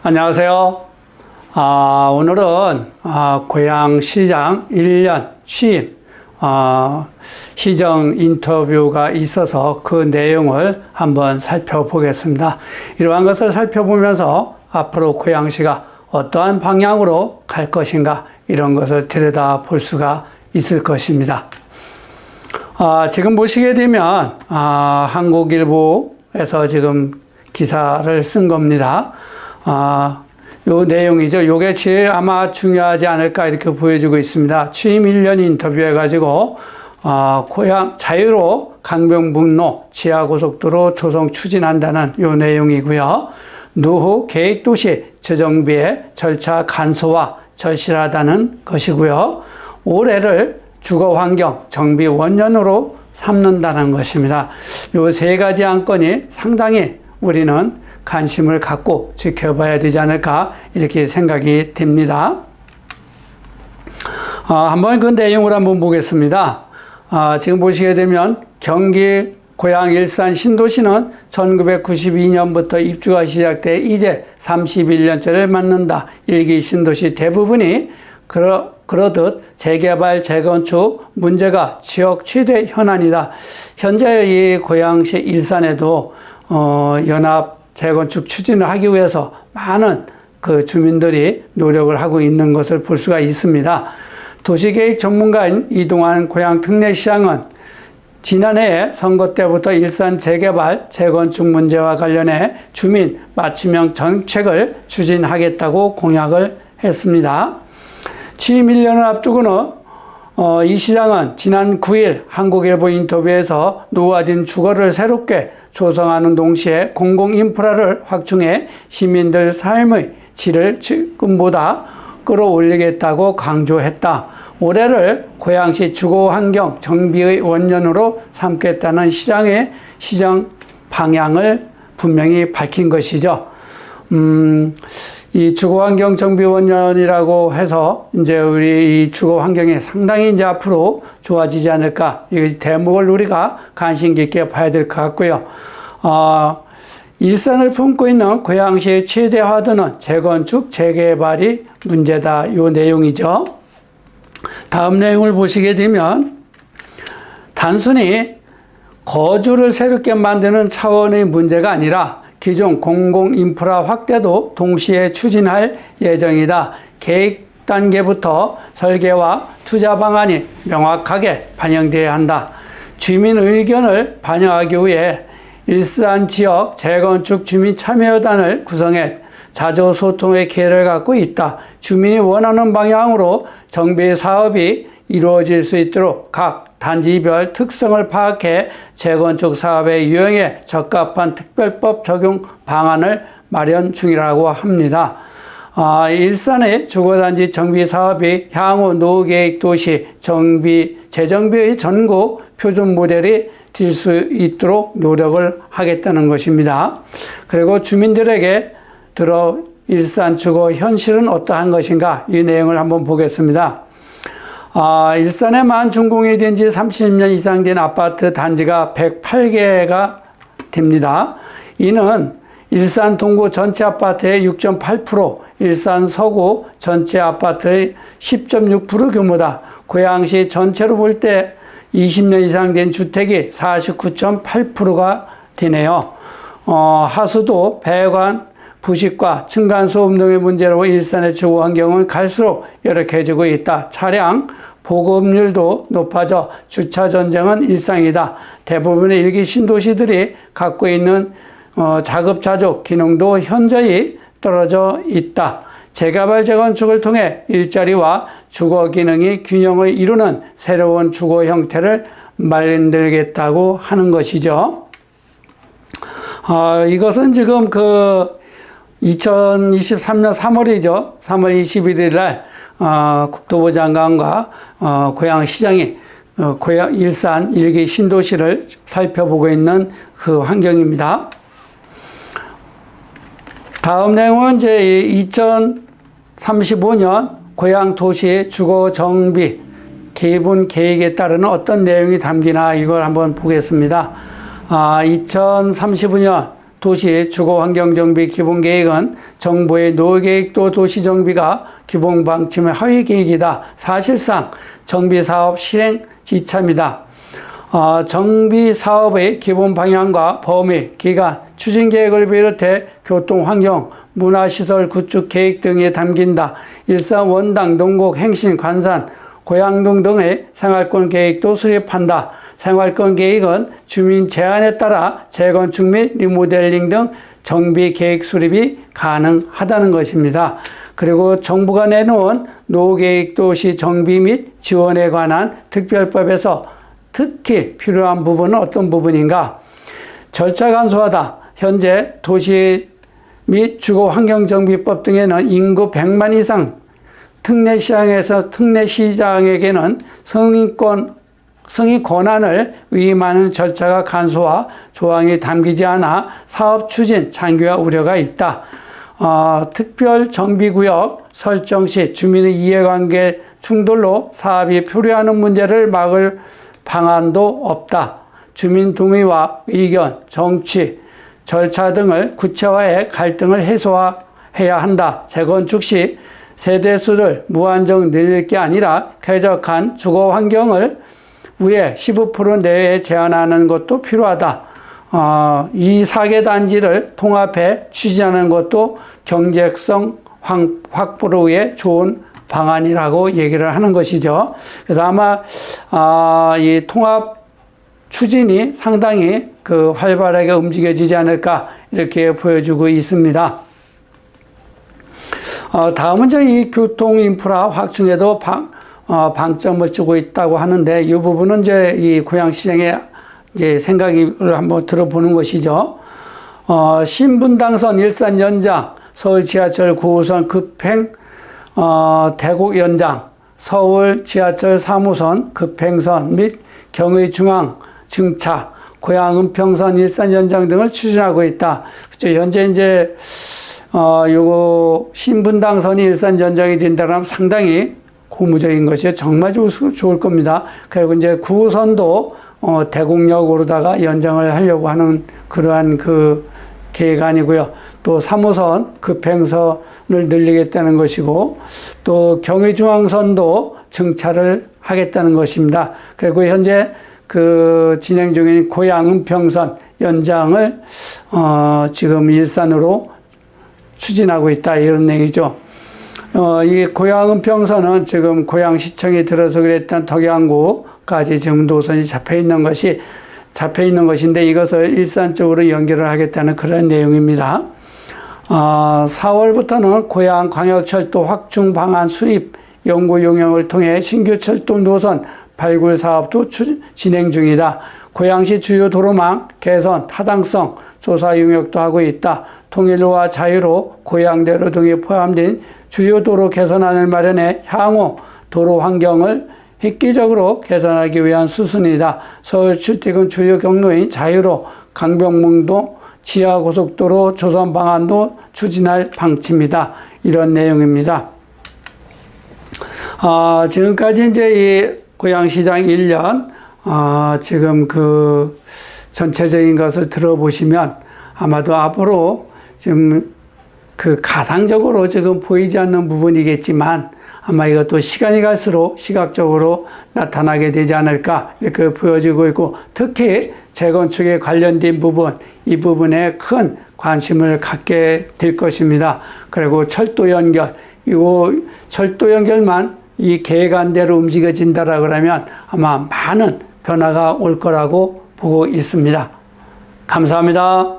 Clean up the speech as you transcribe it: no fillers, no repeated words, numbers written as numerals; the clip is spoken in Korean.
안녕하세요. 오늘은 고양시장 1년 취임 시정 인터뷰가 있어서 그 내용을 한번 살펴보겠습니다. 이러한 것을 살펴보면서 앞으로 고양시가 어떠한 방향으로 갈 것인가 이런 것을 들여다볼 수가 있을 것입니다. 지금 보시게 되면 한국일보에서 지금 기사를 쓴 겁니다. 요 내용이죠. 요게 제일 아마 중요하지 않을까 이렇게 보여주고 있습니다. 취임 1년 인터뷰해가지고 고양 자유로 강변북로 지하고속도로 조성 추진한다는 요 내용이고요. 노후 계획도시 재정비의 절차 간소화 절실하다는 것이고요. 올해를 주거환경 정비 원년으로 삼는다는 것입니다. 요 세 가지 안건이 상당히 우리는 관심을 갖고 지켜봐야 되지 않을까 이렇게 생각이 됩니다. 한번 그 내용을 한번 보겠습니다. 지금 보시게 되면 경기 고양 일산 신도시는 1992년부터 입주가 시작돼 이제 31년째를 맞는다. 일기 신도시 대부분이 그러듯 재개발, 재건축 문제가 지역 최대 현안이다. 현재 이 고양시 일산에도 연합 재건축 추진을 하기 위해서 많은 그 주민들이 노력을 하고 있는 것을 볼 수가 있습니다. 도시계획 전문가인 이동환 고양특례시장은 지난해 선거 때부터 일산 재개발, 재건축 문제와 관련해 주민 맞춤형 정책을 추진하겠다고 공약을 했습니다. 취임 1년을 앞두고는 이 시장은 지난 9일 한국일보 인터뷰에서 노후화된 주거를 새롭게 조성하는 동시에 공공인프라를 확충해 시민들 삶의 질을 지금보다 끌어올리겠다고 강조했다. 올해를 고양시 주거환경 정비의 원년으로 삼겠다는 시장의 시정 방향을 분명히 밝힌 것이죠. 이 주거환경 정비 원년이라고 해서 이제 우리 이 주거 환경이 상당히 이제 앞으로 좋아지지 않을까. 이 대목을 우리가 관심 깊게 봐야 될 것 같고요. 일산을 품고 있는 고양시의 최대 화두는 재건축, 재개발이 문제다. 요 내용이죠. 다음 내용을 보시게 되면 단순히 거주를 새롭게 만드는 차원의 문제가 아니라 기존 공공인프라 확대도 동시에 추진할 예정이다. 계획 단계부터 설계와 투자 방안이 명확하게 반영돼야 한다. 주민 의견을 반영하기 위해 일산 지역 재건축 주민 참여단을 구성해 자조 소통의 기회를 갖고 있다. 주민이 원하는 방향으로 정비 사업이 이루어질 수 있도록 각 단지별 특성을 파악해 재건축 사업의 유형에 적합한 특별법 적용 방안을 마련 중이라고 합니다. 일산의 주거단지 정비 사업이 향후 노후계획 도시 재정비의 전국 표준 모델이 될 수 있도록 노력을 하겠다는 것입니다. 그리고 주민들에게 일산 주거 현실은 어떠한 것인가 이 내용을 한번 보겠습니다. 일산에만 준공이 된 지 30년 이상 된 아파트 단지가 108개가 됩니다. 이는 일산 동구 전체 아파트의 6.8%, 일산 서구 전체 아파트의 10.6% 규모다. 고양시 전체로 볼 때 20년 이상 된 주택이 49.8%가 되네요. 하수도, 배관, 부식과 층간소음 등의 문제로 일산의 주거 환경은 갈수록 열악해지고 있다. 차량 보급률도 높아져 주차 전쟁은 일상이다. 대부분의 일기 신도시들이 갖고 있는 자급자족 기능도 현저히 떨어져 있다. 재개발 재건축을 통해 일자리와 주거 기능이 균형을 이루는 새로운 주거 형태를 만들겠다고 하는 것이죠. 이것은 지금 2023년 3월이죠. 3월 21일 날 국토부 장관과 고양시장이 일산 일기 신도시를 살펴보고 있는 그 환경입니다. 다음 내용은 이제 2035년 고양 도시 주거 정비 기본 계획에 따르는 어떤 내용이 담기나 이걸 한번 보겠습니다. 2035년 도시 주거환경정비 기본계획은 정부의 노계획도 도시정비가 기본방침의 하위계획이다. 사실상 정비사업 실행 지침이다. 정비사업의 기본 방향과 범위, 기간, 추진계획을 비롯해 교통환경, 문화시설 구축 계획 등에 담긴다. 일산, 원당, 농곡, 행신, 관산, 고양동 등의 생활권 계획도 수립한다. 생활권 계획은 주민 제한에 따라 재건축 및 리모델링 등 정비 계획 수립이 가능하다는 것입니다. 그리고 정부가 내놓은 노계획 도시 정비 및 지원에 관한 특별법에서 특히 필요한 부분은 어떤 부분인가? 절차 간소화다. 현재 도시 및 주거환경정비법 등에는 인구 100만 이상 특례시장에게는 승인 권한을 위임하는 절차가 간소화 조항이 담기지 않아 사업 추진 장기화 우려가 있다. 특별 정비구역 설정 시 주민의 이해관계 충돌로 사업이 표류하는 문제를 막을 방안도 없다. 주민 동의와 의견, 정치, 절차 등을 구체화해 갈등을 해소해야 한다. 재건축 시 세대수를 무한정 늘릴 게 아니라 쾌적한 주거 환경을 위해 15% 내외에 제한하는 것도 필요하다. 이 4개 단지를 통합해 추진하는 것도 경제성 확보를 위해 좋은 방안이라고 얘기를 하는 것이죠. 그래서 아마 이 통합 추진이 상당히 활발하게 움직여지지 않을까 이렇게 보여주고 있습니다. 다음은 이 교통 인프라 확충에도 방점을 주고 있다고 하는데 이 부분은 이 고양시장의 생각을 한번 들어보는 것이죠. 신분당선 일산 연장, 서울 지하철 9호선 급행 대곡 연장, 서울 지하철 3호선 급행선 및 경의중앙 증차, 고양 은평선 일산 연장 등을 추진하고 있다. 그렇죠. 현재 요거 신분당선이 일산 연장이 된다면 상당히 고무적인 것이 정말 좋을 겁니다. 그리고 9호선도 대곡역으로다가 연장을 하려고 하는 그러한 계획 아니고요. 또 3호선 급행선을 늘리겠다는 것이고 또 경의중앙선도 증차를 하겠다는 것입니다. 그리고 현재 진행 중인 고양 은평선 연장을 지금 일산으로 추진하고 있다 이런 얘기죠. 이 고양 은평선은 지금 고양시청이 들어서 그랬던 덕양구까지 지금 노선이 잡혀 있는 것인데 이것을 일산 쪽으로 연결을 하겠다는 그런 내용입니다. 4월부터는 고양 광역철도 확충 방안 수립 연구 용역을 통해 신규 철도 노선 발굴 사업도 진행 중이다. 고양시 주요 도로망 개선 타당성 조사 용역도 하고 있다. 통일로와 자유로 고양대로 등이 포함된 주요 도로 개선안을 마련해 향후 도로 환경을 획기적으로 개선하기 위한 수순이다. 서울 출퇴근 주요 경로인 자유로 강변북로 지하고속도로 조선 방안도 추진할 방침이다. 이런 내용입니다. 지금까지 이 고양시장 1년 지금 전체적인 것을 들어보시면 아마도 앞으로 지금 가상적으로 지금 보이지 않는 부분이겠지만 아마 이것도 시간이 갈수록 시각적으로 나타나게 되지 않을까 이렇게 보여지고 있고 특히 재건축에 관련된 부분 이 부분에 큰 관심을 갖게 될 것입니다. 그리고 철도 연결 이거 철도 연결만 이 계획안대로 움직여진다라 그러면 아마 많은 변화가 올 거라고 보고 있습니다. 감사합니다.